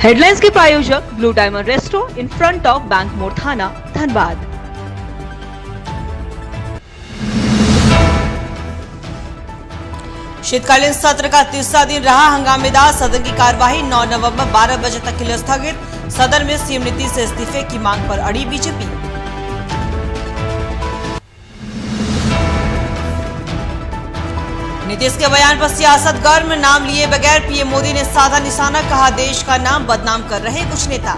Headlines के प्रायोजक blue diamond resto in front of bank मोड़ थाना, धनबाद। शीतकालीन सत्र का तीसरा दिन रहा हंगामेदार। सदन की कार्यवाही 9 नवंबर 12 बजे तक के लिए स्थगित। सदन में सीएम नीतीश से इस्तीफे की मांग पर अड़ी बीजेपी। नीतीश के बयान पर सियासत गर्म। नाम लिए बगैर पीएम मोदी ने साधा निशाना, कहा देश का नाम बदनाम कर रहे कुछ नेता।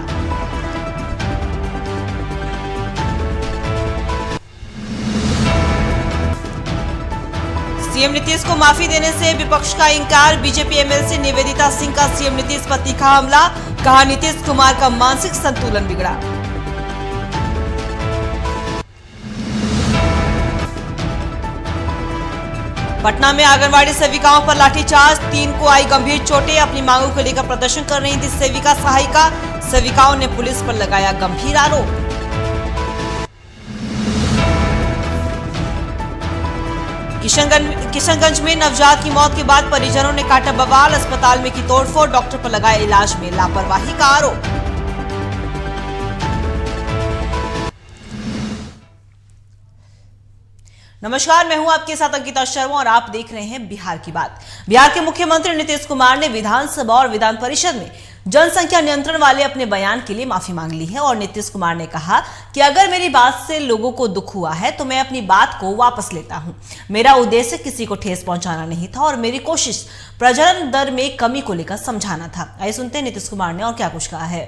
सीएम नीतीश को माफी देने से विपक्ष का इंकार। बीजेपी एमएलसी निवेदिता सिंह का सीएम नीतीश पर तीखा हमला, कहा नीतीश कुमार का मानसिक संतुलन बिगड़ा। पटना में आंगनबाड़ी सेविकाओं पर लाठीचार्ज, 3 को आई गंभीर चोटें। अपनी मांगों को लेकर प्रदर्शन कर रही थी सेविका सहायिका, सेविकाओं ने पुलिस पर लगाया गंभीर आरोप। किशनगंज में नवजात की मौत के बाद परिजनों ने काटा बवाल। अस्पताल में की तोड़फोड़, डॉक्टर पर लगाया इलाज में लापरवाही का आरोप। नमस्कार, मैं हूं आपके साथ अंकिता शर्मा और आप देख रहे हैं बिहार की बात। बिहार के मुख्यमंत्री नीतीश कुमार ने विधानसभा और विधान परिषद में जनसंख्या नियंत्रण वाले अपने बयान के लिए माफी मांग ली है और नीतीश कुमार ने कहा कि अगर मेरी बात से लोगों को दुख हुआ है तो मैं अपनी बात को वापस लेता हूं। मेरा उद्देश्य किसी को ठेस पहुंचाना नहीं था और मेरी कोशिश प्रजनन दर में कमी को लेकर समझाना था। आइए सुनते हैं नीतीश कुमार ने और क्या कुछ कहा है।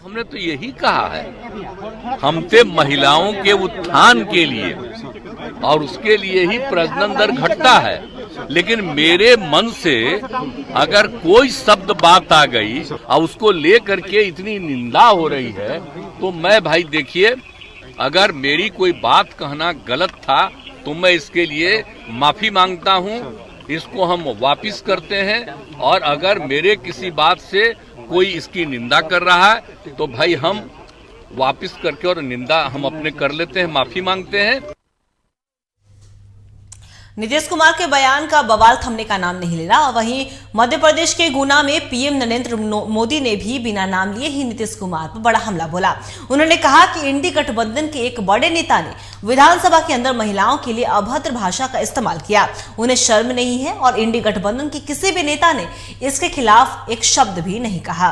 हमने तो यही कहा है, हम थे महिलाओं के उत्थान के लिए और उसके लिए ही प्रजनन दर घटता है। लेकिन मेरे मन से अगर कोई शब्द बात आ गई और उसको लेकर के इतनी निंदा हो रही है तो मैं भाई देखिए, अगर मेरी कोई बात कहना गलत था तो मैं इसके लिए माफी मांगता हूं। इसको हम वापिस करते हैं और अगर मेरे किसी बात से कोई इसकी निंदा कर रहा है तो भाई हम वापिस करके और निंदा हम अपने कर लेते हैं, माफी मांगते हैं। नीतीश कुमार के बयान का बवाल थमने का नाम नहीं ले रहा और वहीं मध्य प्रदेश के गुना में पीएम नरेंद्र मोदी ने भी बिना नाम लिए ही नीतीश कुमार पर बड़ा हमला बोला। उन्होंने कहा कि इंडी गठबंधन के एक बड़े नेता ने विधानसभा के अंदर महिलाओं के लिए अभद्र भाषा का इस्तेमाल किया। उन्हें शर्म नहीं है और इंडी गठबंधन के किसी भी नेता ने इसके खिलाफ एक शब्द भी नहीं कहा।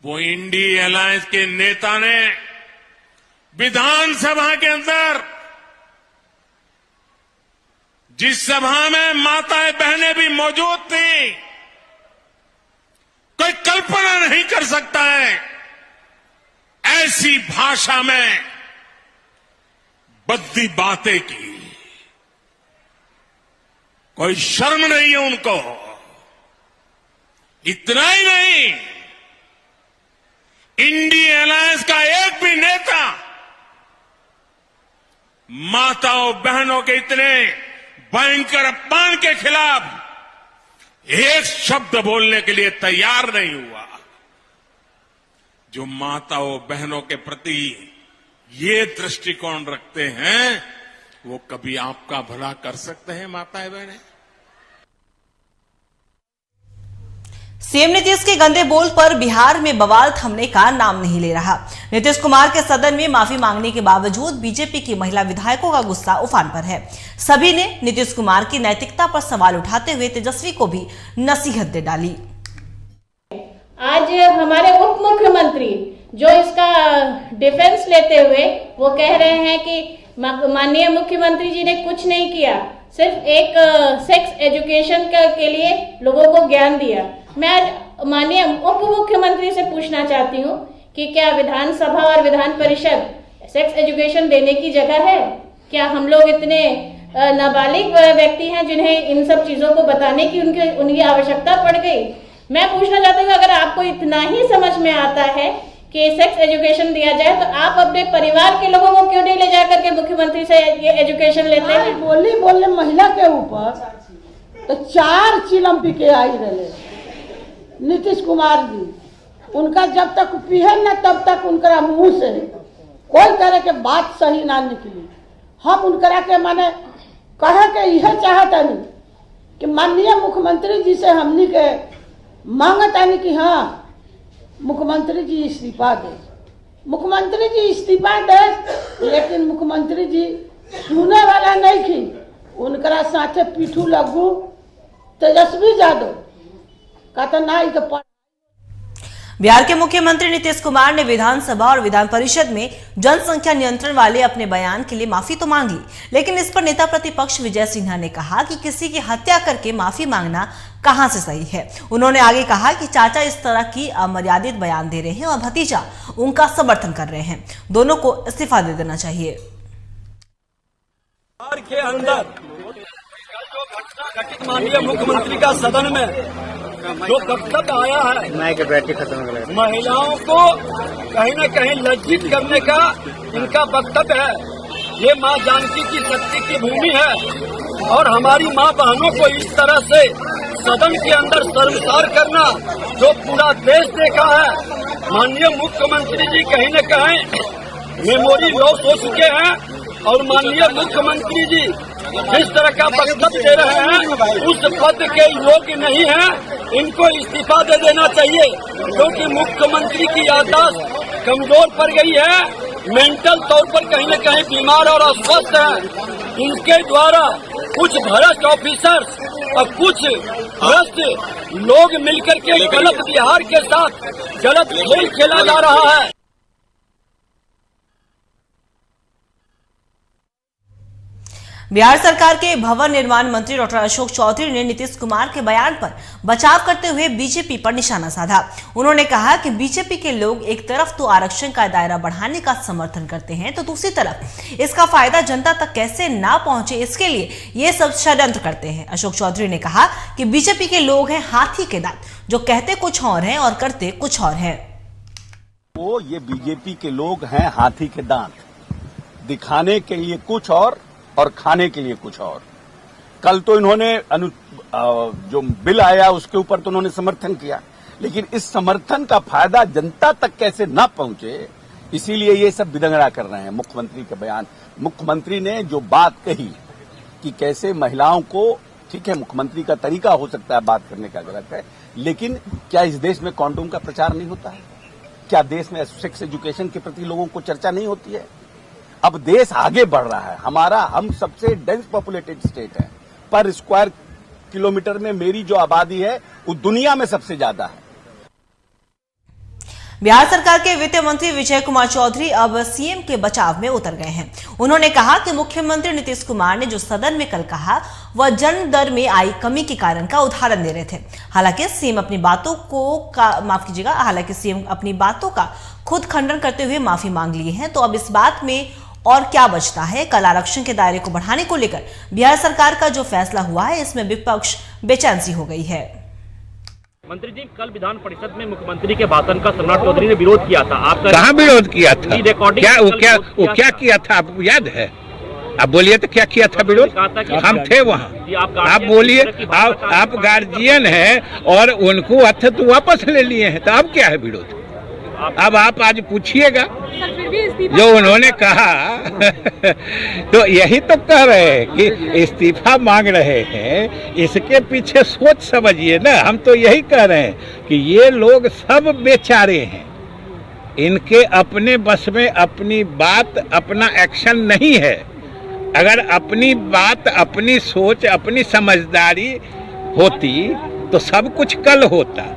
वो इंडी अलायंस के नेता ने विधानसभा के अंदर, जिस सभा में माताएं बहनें भी मौजूद थी, कोई कल्पना नहीं कर सकता है ऐसी भाषा में बद्दी बातें की। कोई शर्म नहीं है उनको। इतना ही नहीं, इंडी अलायंस का एक भी नेता माताओं बहनों के इतने भयंकर अपमान के खिलाफ एक शब्द बोलने के लिए तैयार नहीं हुआ। जो माताओं बहनों के प्रति ये दृष्टिकोण रखते हैं वो कभी आपका भला कर सकते हैं माताएं बहनें? सीएम नीतीश के गंदे बोल पर बिहार में बवाल थमने का नाम नहीं ले रहा। नीतीश कुमार के सदन में माफी मांगने के बावजूद बीजेपी की महिला विधायकों का गुस्सा उफान पर है। सभी ने नीतीश कुमार की नैतिकता पर सवाल उठाते हुए तेजस्वी को भी नसीहत दे डाली। आज हमारे उप मुख्यमंत्री जो इसका डिफेंस लेते हुए वो कह रहे हैं कि माननीय मुख्यमंत्री जी ने कुछ नहीं किया, सिर्फ एक सेक्स एजुकेशन के लिए लोगों को ज्ञान दिया। मैं आज माननीय उप मुख्यमंत्री से पूछना चाहती हूँ कि क्या विधानसभा और विधान परिषद सेक्स एजुकेशन देने की जगह है? क्या हम लोग इतने नाबालिग व्यक्ति हैं जिन्हें इन सब चीजों को बताने की उनकी आवश्यकता पड़ गई? मैं पूछना चाहती हूँ, अगर आपको इतना ही समझ में आता है कि सेक्स एजुकेशन दिया जाए तो आप अपने परिवार के लोगों को क्यों नहीं ले जाकर के मुख्यमंत्री से ये एजुकेशन लेते हैं? बोले महिला के ऊपर तो 4 चिलम पी के आई रहे नीतीश कुमार जी। उनका जब तक पीहे न तब तक उनका मुंह से कोई तरह के बात सही ना निकली। हम उनकरा के माने कहे के यह चाहता नहीं कि माननीय मुख्यमंत्री जी से हमनी के मांगतानी कि हाँ मुख्यमंत्री जी इस्तीफा दे, मुख्यमंत्री जी इस्तीफा दे, लेकिन मुख्यमंत्री जी सुने वाला नहीं थी। उनकरा साथे पीठू लग्गू तेजस्वी यादव कहता नहीं तो। बिहार के मुख्यमंत्री नीतीश कुमार ने विधानसभा और विधान परिषद में जनसंख्या नियंत्रण वाले अपने बयान के लिए माफी तो मांग ली, लेकिन इस पर नेता प्रतिपक्ष विजय सिन्हा ने कहा कि किसी की हत्या करके माफी मांगना कहां से सही है। उन्होंने आगे कहा कि चाचा इस तरह की अमर्यादित बयान दे रहे हैं और भतीजा उनका समर्थन कर रहे हैं, दोनों को इस्तीफा दे देना चाहिए। बिहार के अंदर माननीय मुख्यमंत्री का सदन में जो वक्तव्य आया है, महिलाओं को कहीं न कहीं लज्जित करने का इनका वक्तव्य है। ये मां जानकी की शक्ति की भूमि है और हमारी मां बहनों को इस तरह से सदन के अंदर शर्मसार करना जो पूरा देश देखा है। माननीय मुख्यमंत्री जी कहीं न कहीं मेमोरी लॉस हो चुके हैं और माननीय मुख्यमंत्री जी जिस तरह का वक्तव्य दे रहे हैं उस पद के योग्य नहीं है। इनको इस्तीफा दे देना चाहिए क्योंकि मुख्यमंत्री की याददाश्त कमजोर पड़ गई है, मेंटल तौर पर कहीं न कहीं बीमार और अस्वस्थ है। इनके द्वारा कुछ भ्रष्ट ऑफिसर्स और कुछ भ्रष्ट लोग मिलकर के गलत बिहार के साथ गलत खेल खेला जा रहा है। बिहार सरकार के भवन निर्माण मंत्री डॉक्टर अशोक चौधरी ने नीतीश कुमार के बयान पर बचाव करते हुए बीजेपी पर निशाना साधा। उन्होंने कहा कि बीजेपी के लोग एक तरफ तो आरक्षण का दायरा बढ़ाने का समर्थन करते हैं तो दूसरी तरफ इसका फायदा जनता तक कैसे ना पहुंचे इसके लिए ये सब षड्यंत्र करते हैं। अशोक चौधरी ने कहा कि बीजेपी के लोग हैं हाथी के दांत, जो कहते कुछ और हैं और करते कुछ और हैं। वो ये बीजेपी के लोग हैं हाथी के दांत, दिखाने के लिए कुछ और खाने के लिए कुछ और। कल तो इन्होंने जो बिल आया उसके ऊपर तो उन्होंने समर्थन किया, लेकिन इस समर्थन का फायदा जनता तक कैसे ना पहुंचे इसीलिए ये सब विदंगड़ा कर रहे हैं। मुख्यमंत्री के बयान, मुख्यमंत्री ने जो बात कही कि कैसे महिलाओं को, ठीक है मुख्यमंत्री का तरीका हो सकता है बात करने का गलत है, लेकिन क्या इस देश में कॉन्डोम का प्रचार नहीं होता है? क्या देश में सेक्स एजुकेशन के प्रति लोगों को चर्चा नहीं होती है? अब देश आगे बढ़ रहा है, हम सबसे डेंस पॉपुलेटेड स्टेट है। पर स्क्वायर किलोमीटर में मेरी जो आबादी है वो दुनिया में सबसे ज्यादा है। बिहार सरकार के वित्त मंत्री विजय कुमार चौधरी अब सीएम के बचाव में उतर गए हैं। उन्होंने कहा कि मुख्यमंत्री नीतीश कुमार ने जो सदन में कल कहा वह जन्म दर में आई कमी के कारण का उदाहरण दे रहे थे। हालांकि सीएम अपनी बातों का खुद खंडन करते हुए माफी मांग लिए हैं। तो अब इस बात में और क्या बचता है? कल आरक्षण के दायरे को बढ़ाने को लेकर बिहार सरकार का जो फैसला हुआ है इसमें विपक्ष बेचैन सी हो गई है। मंत्री जी, कल विधान परिषद में मुख्यमंत्री के भाषण का सम्राट चौधरी ने विरोध किया था। आपका कहाँ विरोध किया था? क्या किया था आपको याद है? आप बोलिए तो क्या किया था विरोध? हम थे वहाँ। आप बोलिए, आप गार्जियन हैं और उनको अर्थ तो वापस ले लिए हैं, तो अब क्या है विरोध? अब आप आज पूछिएगा जो उन्होंने कहा तो यही तो कह रहे हैं कि इस्तीफा मांग रहे हैं, इसके पीछे सोच समझिए ना। हम तो यही कह रहे हैं कि ये लोग सब बेचारे हैं, इनके अपने बस में अपनी बात, अपना एक्शन नहीं है। अगर अपनी बात, अपनी सोच, अपनी समझदारी होती तो सब कुछ कल होता।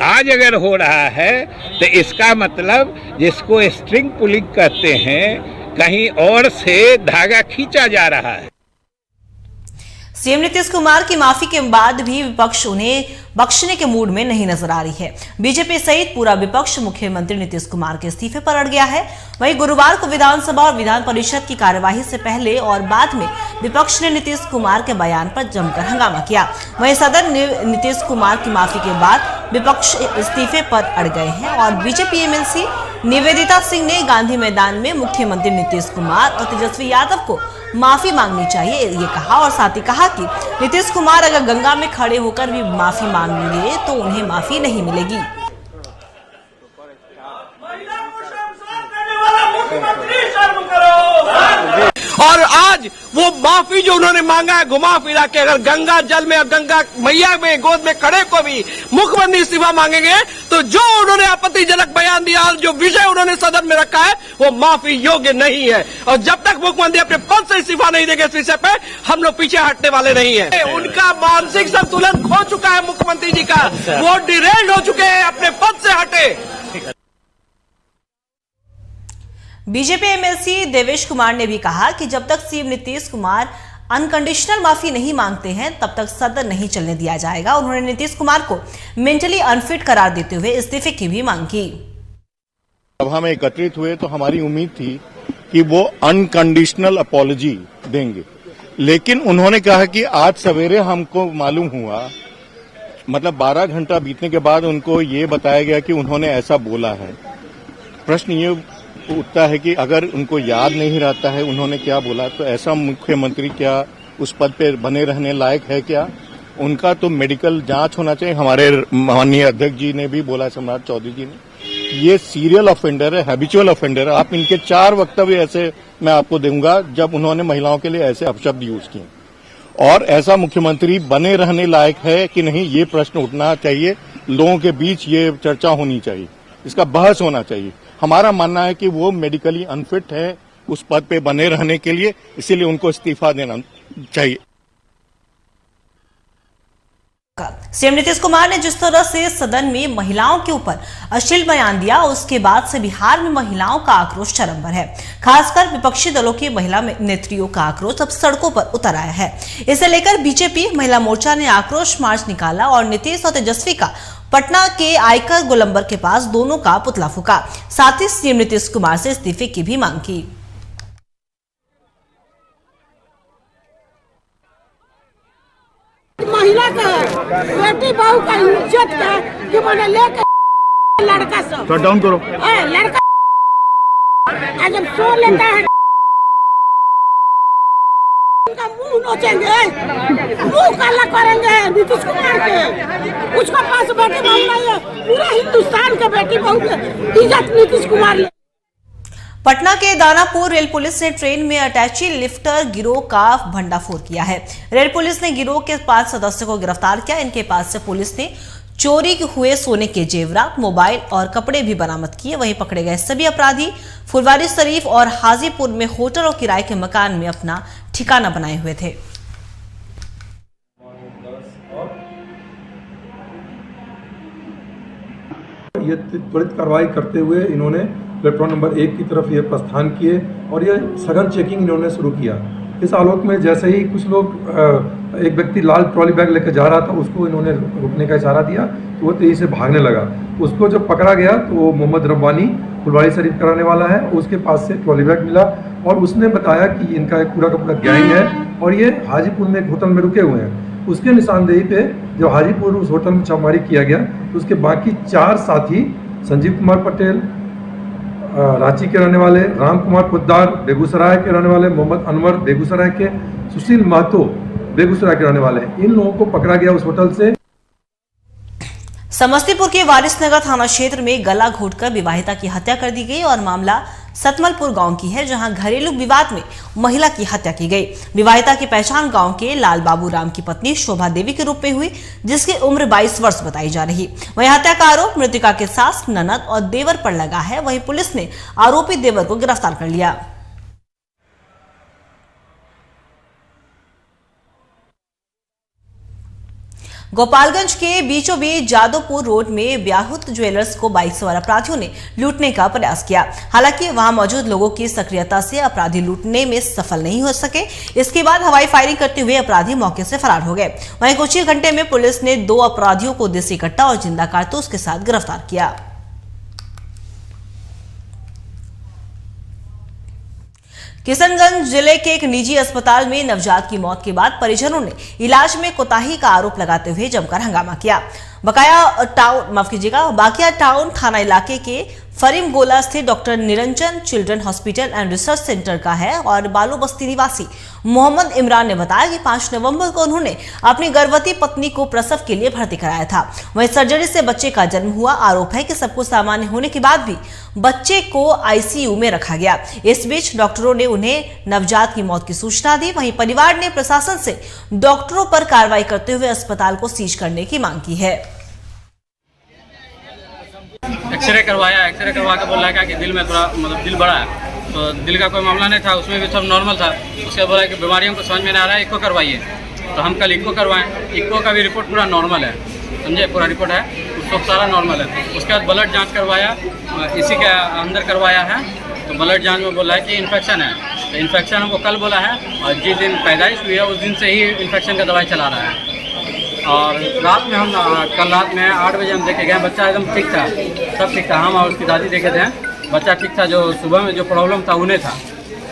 आज अगर हो रहा है तो इसका मतलब जिसको स्ट्रिंग पुलिंग कहते हैं, कहीं और से धागा खींचा जा रहा है। सीएम नीतीश कुमार की माफी के बाद भी विपक्ष उन्हें बख्शने के मूड में नहीं नजर आ रही है। बीजेपी सहित पूरा विपक्ष मुख्यमंत्री नीतीश कुमार के इस्तीफे पर अड़ गया है। वहीं गुरुवार को विधानसभा और विधान परिषद की कार्यवाही से पहले और बाद में विपक्ष ने नीतीश कुमार के बयान पर जमकर हंगामा किया। वहीं सदन ने नीतीश कुमार की माफी के बाद विपक्ष इस्तीफे पर अड़ गए हैं और बीजेपी एमएलसी निवेदिता सिंह ने गांधी मैदान में मुख्यमंत्री नीतीश कुमार और तेजस्वी यादव को माफी मांगनी चाहिए ये कहा और साथ ही कहा कि नीतीश कुमार अगर गंगा में खड़े होकर भी माफी मांगेंगे तो उन्हें माफी नहीं मिलेगी। और आज वो माफी जो उन्होंने मांगा है घुमा फिरा के, अगर गंगा जल में और गंगा मैया में गोद में खड़े को भी मुख्यमंत्री इस्तीफा मांगेंगे तो जो उन्होंने आपत्तिजनक बयान दिया, जो विषय उन्होंने सदन में रखा है, वो माफी योग्य नहीं है। और जब तक मुख्यमंत्री अपने पद से इस्तीफा नहीं देंगे इस विषय पे, हम लोग पीछे हटने वाले नहीं है। उनका मानसिक संतुलन खो चुका है मुख्यमंत्री जी का, वो डिरेल्ड हो चुके हैं, अपने पद से हटे। बीजेपी एमएलसी देवेश कुमार ने भी कहा कि जब तक सीएम नीतीश कुमार अनकंडीशनल माफी नहीं मांगते हैं तब तक सदन नहीं चलने दिया जाएगा। उन्होंने नीतीश कुमार को मेंटली अनफिट करार देते हुए इस्तीफे की भी मांग की। सभा में एकत्रित हुए तो हमारी उम्मीद थी कि वो अनकंडीशनल अपॉलॉजी देंगे, लेकिन उन्होंने कहा कि आज सवेरे हमको मालूम हुआ, मतलब 12 घंटा बीतने के बाद उनको ये बताया गया कि उन्होंने ऐसा बोला है। प्रश्न ये उठता है कि अगर उनको याद नहीं रहता है उन्होंने क्या बोला, तो ऐसा मुख्यमंत्री क्या उस पद पे बने रहने लायक है क्या? उनका तो मेडिकल जांच होना चाहिए। हमारे माननीय अध्यक्ष जी ने भी बोला, सम्राट चौधरी जी ने, ये सीरियल ऑफेंडर है, हैबिचुअल ऑफेंडर है। आप इनके 4 वक्तव्य ऐसे मैं आपको दूंगा जब उन्होंने महिलाओं के लिए ऐसे अपशब्द यूज किए, और ऐसा मुख्यमंत्री बने रहने लायक है कि नहीं, ये प्रश्न उठना चाहिए। लोगों के बीच ये चर्चा होनी चाहिए, इसका बहस होना चाहिए। हमारा मानना है कि वो मेडिकली अनफिट है उस पद पे बने रहने के लिए, इसीलिए उनको इस्तीफा देना चाहिए। सीएम नीतीश कुमार ने जिस तरह से सदन में महिलाओं के ऊपर अश्लील बयान दिया, उसके बाद से बिहार में महिलाओं का आक्रोश चरम पर है। खासकर विपक्षी दलों की महिला नेत्रियों का आक्रोश अब सड़कों पर उतर आया है। इसे लेकर बीजेपी महिला मोर्चा ने आक्रोश मार्च निकाला और नीतीश और तेजस्वी का पटना के आयकर गोलंबर के पास दोनों का पुतला फूका। साथ ही सीएम नीतीश कुमार से इस्तीफे की भी मांग की। महिला का बेटी बहू का इज्जत का कि मैंने लेकर लड़का सब डाउन करो, लड़का आज जब सो लेता है उनका मुंह नोचेंगे, मुंह काला करेंगे नीतीश कुमार के। उसका पास बेटी बहू नहीं है, पूरा हिंदुस्तान के बेटी बहू की इज्जत नीतीश कुमार ले। पटना के दानापुर रेल पुलिस ने ट्रेन में अटैची लिफ्टर गिरोह का भंडाफोड़ किया है। रेल पुलिस ने गिरोह के 5 सदस्यों को गिरफ्तार किया। इनके पास से पुलिस ने चोरी हुए सोने के जेवरात, मोबाइल और कपड़े भी बरामद किए। वहीं पकड़े गए सभी अपराधी फुलवारी शरीफ और हाजीपुर में होटल और किराए के मकान में अपना ठिकाना बनाए हुए थे। ये त्वरित कार्रवाई करते हुए इन्होंने प्लेटफॉर्म नंबर 1 की तरफ ये प्रस्थान किए और ये सघन चेकिंग इन्होंने शुरू किया। इस आलोक में जैसे ही कुछ लोग, एक व्यक्ति लाल ट्रॉली बैग लेकर जा रहा था, उसको इन्होंने रुकने का इशारा दिया तो वो तेजी से भागने लगा। उसको जब पकड़ा गया तो वो मोहम्मद रब्बानी फुलवारी शरीफ कराने वाला है, उसके पास से ट्रॉली बैग मिला और उसने बताया कि इनका एक पूरा का पूरा गैंग है और ये हाजीपुर में एक होटल में रुके हुए हैं। उसके निशानदेही पे जब हाजीपुर उस होटल में छापेमारी किया गया तो उसके बाकी 4 साथी, संजीव कुमार पटेल रांची के रहने वाले, राम कुमार पोद्दार बेगूसराय के रहने वाले, मोहम्मद अनवर बेगूसराय के, सुशील महतो बेगूसराय के रहने वाले हैं। इन लोगों को पकड़ा गया उस होटल से। समस्तीपुर के वारिसनगर थाना क्षेत्र में गला घोटकर विवाहिता की हत्या कर दी गई और मामला सतमलपुर गांव की है, जहां घरेलू विवाद में महिला की हत्या की गई। विवाहिता की पहचान गांव के लाल बाबू राम की पत्नी शोभा देवी के रूप में हुई, जिसकी उम्र 22 वर्ष बताई जा रही। वहीं हत्या का आरोप मृतका के सास, ननद और देवर पर लगा है। वहीं पुलिस ने आरोपी देवर को गिरफ्तार कर लिया। गोपालगंज के बीचों बीच जादवपुर रोड में ब्याहुत ज्वेलर्स को बाइक सवार अपराधियों ने लूटने का प्रयास किया। हालांकि वहां मौजूद लोगों की सक्रियता से अपराधी लूटने में सफल नहीं हो सके। इसके बाद हवाई फायरिंग करते हुए अपराधी मौके से फरार हो गए। वहीं कुछ ही घंटे में पुलिस ने 2 अपराधियों को देसी कट्टा और जिंदा कारतूस के साथ गिरफ्तार किया। किशनगंज जिले के एक निजी अस्पताल में नवजात की मौत के बाद परिजनों ने इलाज में कोताही का आरोप लगाते हुए जमकर हंगामा किया। बाकिया टाउन थाना इलाके के फरीम गोला स्थित doctor Niranjan children hospital and research centre का है और बालू बस्ती निवासी मोहम्मद इमरान ने बताया कि 5 नवंबर को उन्होंने अपनी गर्भवती पत्नी को प्रसव के लिए भर्ती कराया था। वहीं सर्जरी से बच्चे का जन्म हुआ। आरोप है कि सब कुछ सामान्य होने के बाद भी बच्चे को आईसीयू में रखा गया। इस बीच डॉक्टरों ने उन्हें नवजात की मौत की सूचना दी। वहीं परिवार ने प्रशासन से डॉक्टरों पर कार्रवाई करते हुए अस्पताल को सीज करने की मांग की है। एक्सरे करवाया, एक्सरे करवा के बोला कि दिल में थोड़ा दिल बड़ा है, तो दिल का कोई मामला नहीं था, उसमें भी सब नॉर्मल था। उसके बोला कि बीमारियों को समझ में नहीं आ रहा है, इको करवाइए। तो हम कल इको करवाएं, इको का भी रिपोर्ट पूरा नॉर्मल है, समझे, पूरा रिपोर्ट है, सब सारा नॉर्मल है। उसके बाद ब्लड जांच करवाया, इसी के अंदर करवाया है, तो ब्लड जांच में बोला है कि इन्फेक्शन है। तो इन्फेक्शन हमको कल बोला है और जिस दिन पैदाइश हुई है उस दिन से ही इन्फेक्शन का दवाई चला रहा है। और रात में हम कल रात में 8 बजे हम देखे गए, बच्चा एकदम ठीक था, सब ठीक था। हम और उसकी दादी देखे थे, बच्चा ठीक था। जो सुबह में जो प्रॉब्लम था उन्हें था,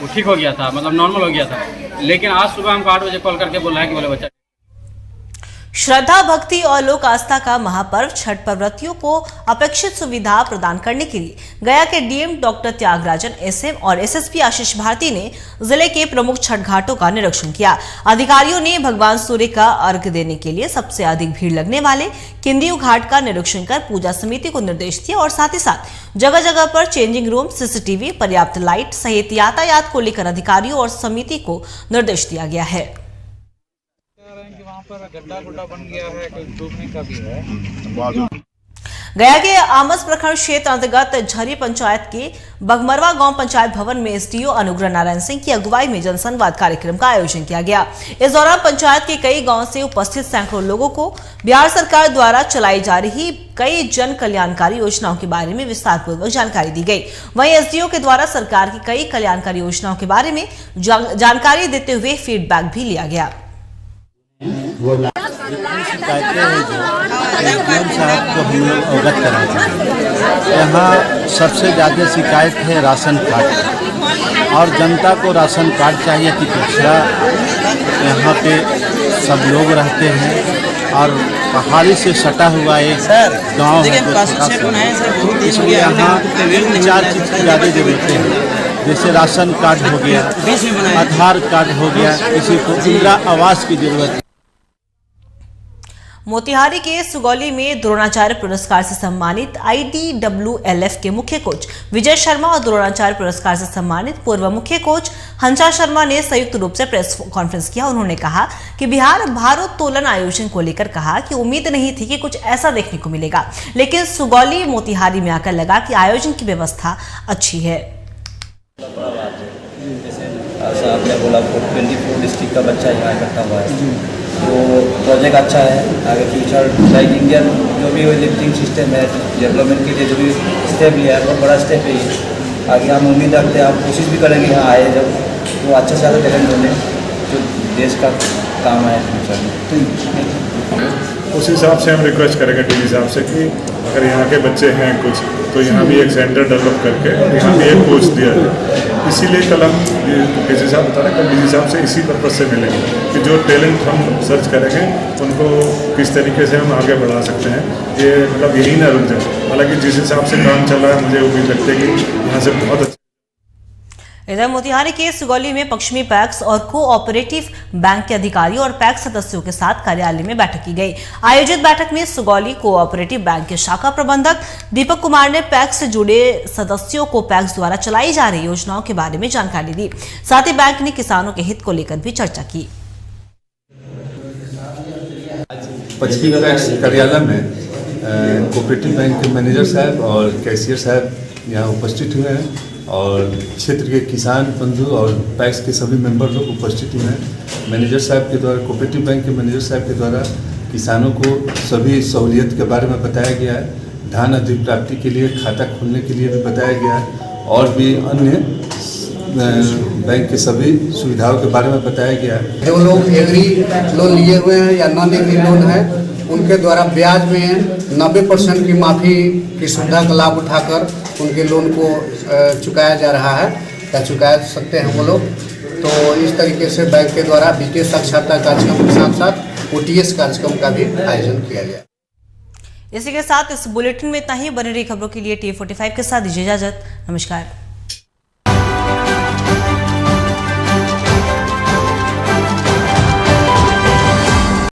वो ठीक हो गया था, नॉर्मल हो गया था। लेकिन आज सुबह हमको 8 बजे कॉल करके बोला है कि बोले बच्चा। श्रद्धा, भक्ति और लोक आस्था का महापर्व छठ पर्वतियों को अपेक्षित सुविधा प्रदान करने के लिए गया के डीएम डॉक्टर त्यागराजन एसएम और एसएसपी आशीष भारती ने जिले के प्रमुख छठ घाटों का निरीक्षण किया। अधिकारियों ने भगवान सूर्य का अर्घ्य देने के लिए सबसे अधिक भीड़ लगने वाले किंदियू घाट का निरीक्षण कर पूजा समिति को निर्देश दिया और साथ ही साथ जगह जगह पर चेंजिंग रूम, सीसीटीवी, पर्याप्त लाइट सहित यातायात को लेकर अधिकारियों और समिति को निर्देश दिया गया है। गड्ढा बन गया है, कोई डूबने का भी है। गया के आमस प्रखंड क्षेत्र अंतर्गत झरी पंचायत के बगमरवा गांव पंचायत भवन में एसडीओ अनुग्रह नारायण सिंह की अगुवाई में जनसंवाद कार्यक्रम का आयोजन किया गया। इस दौरान पंचायत के कई गांव से उपस्थित सैकड़ों लोगों को बिहार सरकार द्वारा चलाई जा रही कई जन कल्याणकारी योजनाओं के बारे में विस्तार पूर्वक जानकारी दी गई। वहीं एसडीओ के द्वारा सरकार की कई कल्याणकारी योजनाओं के बारे में जानकारी देते हुए फीडबैक भी लिया गया। शिकायतें हैं जो डीएम साहब को हम लोग अवगत कराते। यहाँ सबसे ज़्यादा शिकायत है राशन कार्ड और जनता को राशन कार्ड चाहिए कि पिछड़ा यहाँ पे सब लोग रहते हैं और पहाड़ी से सटा हुआ एक गांव है, इसलिए यहाँ 4 चीज़ की ज़्यादा जरूरतें हैं, जैसे राशन कार्ड हो गया, आधार कार्ड हो गया, किसी को इंदिरा आवास की जरूरत है। मोतिहारी के सुगौली में द्रोणाचार्य पुरस्कार से सम्मानित IDWLF के मुख्य कोच विजय शर्मा और द्रोणाचार्य पुरस्कार से सम्मानित पूर्व मुख्य कोच हंसा शर्मा ने संयुक्त रूप से प्रेस कॉन्फ्रेंस किया। उन्होंने कहा कि बिहार भारोत्तोलन आयोजन को लेकर कहा कि उम्मीद नहीं थी कि कुछ ऐसा देखने को मिलेगा, लेकिन सुगौली मोतिहारी में आकर लगा कि आयोजन की व्यवस्था अच्छी है। आपने बोला 24 डिस्ट्रिक्ट का बच्चा यहाँ इकट्ठा हुआ है, तो प्रोजेक्ट अच्छा है। आगे फ्यूचर लाइक इंडियन जो भी लिफ्टिंग सिस्टम है डेवलपमेंट के लिए जो भी स्टेप लिया है बहुत बड़ा स्टेप है। आगे हम उम्मीद रखते हैं, आप कोशिश भी करेंगे यहाँ आए जब तो अच्छा से ज़्यादा टैलेंट होने जो देश का काम है फ्यूचर में। उस हिसाब से हम रिक्वेस्ट करेंगे डीजी साहब से कि अगर यहाँ के बच्चे हैं कुछ तो यहाँ भी एक सेंटर डेवलप करके यहाँ भी एक कोच दिया जाए। इसीलिए कल हम डीजी साहब बता रहे हैं, कल डीजी साहब से इसी पर्पज से मिलेंगे कि जो टैलेंट हम सर्च करेंगे उनको किस तरीके से हम आगे बढ़ा सकते हैं, ये यही ना रुक जाए। हालांकि जिस हिसाब से काम चल रहा है मुझे उम्मीद लगती है कि यहाँ से बहुत अच्छा। इधर मोतिहारी के सुगौली में पश्चिमी पैक्स और कोऑपरेटिव बैंक के अधिकारियों और पैक्स सदस्यों के साथ कार्यालय में बैठक की गई। आयोजित बैठक में सुगौली कोऑपरेटिव बैंक के शाखा प्रबंधक दीपक कुमार ने पैक्स से जुड़े सदस्यों को पैक्स द्वारा चलाई जा रही योजनाओं के बारे में जानकारी दी। साथ ही बैंक ने किसानों के हित को लेकर भी चर्चा की। पश्चिमी पैक्स कार्यालय में कोऑपरेटिव बैंक के मैनेजर साहब और कैशियर साहब यहाँ उपस्थित हुए हैं और क्षेत्र के किसान बंधु और पैक्स के सभी मेंबर लोग उपस्थित हुए हैं। मैनेजर साहब के द्वारा, कोऑपरेटिव बैंक के मैनेजर साहब के द्वारा किसानों को सभी सहूलियत के बारे में बताया गया है। धान अधिप्राप्ति के लिए खाता खोलने के लिए भी बताया गया है और भी अन्य बैंक के सभी सुविधाओं के बारे में बताया गया है। जो लोग एग्री लोन लिए हुए हैं या नॉन एग्री लोन है उनके द्वारा ब्याज में 90% की माफ़ी की सुविधा का लाभ उठाकर उनके लोन को चुकाया जा रहा है या चुका सकते हैं वो लोग। तो इस तरीके से बैंक के द्वारा वित्तीय साक्षरता कार्यक्रम के साथ साथ OTS कार्यक्रम का भी आयोजन किया गया। इसी के साथ इस बुलेटिन में इतना ही। बने रही खबरों के लिए टी45 के साथ दीजिए इजाजत। नमस्कार।